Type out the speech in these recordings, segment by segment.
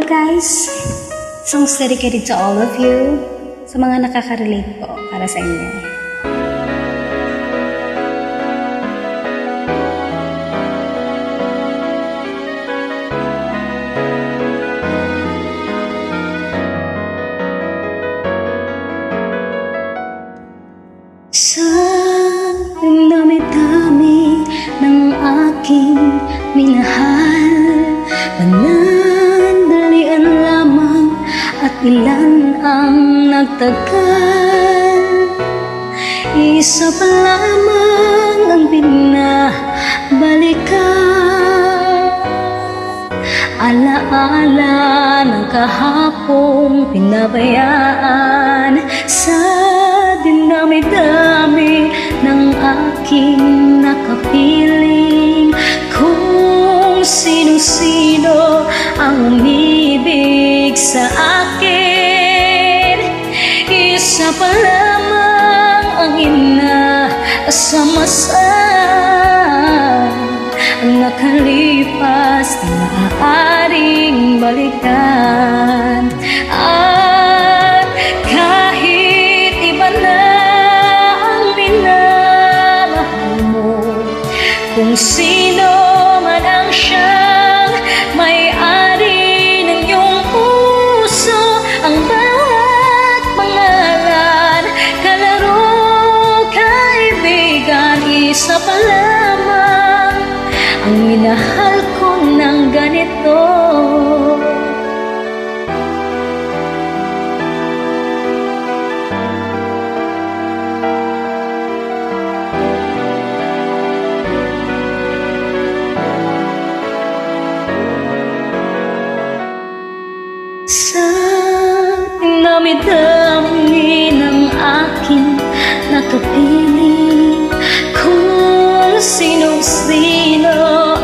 guys, songs dedicated to all of you, sa mga nakaka-relate po para sa inyo. Sa dami-dami ng aking minahal, panandalian lamang at ilan ang nagtagal. Isa pa lamang ang binabalikan, alaala ng kahapong pinabayaan. Sa dinami-dami ng aking nakapiling, kung sino-sino ang umibig sa akin. Isa pa lamang ang inaasamasan, ang nakalipas na maaaring balikan. At kahit iba na ang minamahal mo, kung sino man ang siyang may-ari ng iyong puso, ang bawat pangalan, kalaro, kaibigan, isa pa lamang ang minahal ko ng ganito. Sa dami-dami ng aking nakapiling, kung sino-sino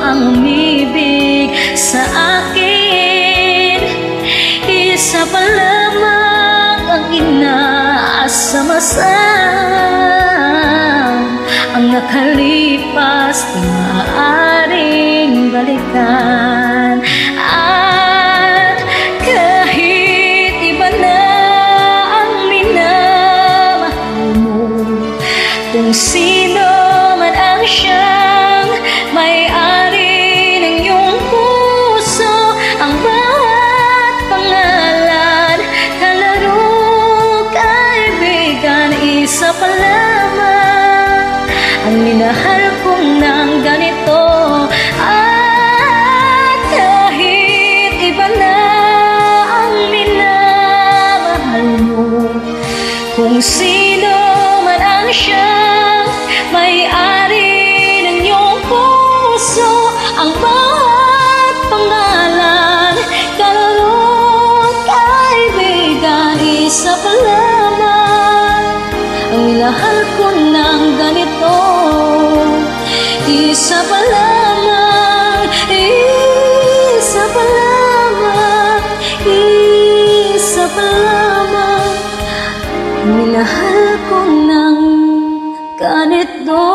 ang umibig sa akin. Isa pa lamang ang inaasamasan, ang nakalipas di maaaring balikan. At kahit iba na ang minamahal mo, kung sino man ang siyang may-ari ng iyong puso, ang bawat pangalan, kalaro, kaibigan, isa pa lamang ang minahal kong ng ganito. At kahit iba na ang minamahal mo, kung sino man ang siyang may-ari ng iyong puso, ang bawat pangalan, kalaro, kaibigan, isa pa lamang ang minahal ko ng ganito. Isa pa lamang, isa pa lamang, isa pa lamang minahal ko ng ganito.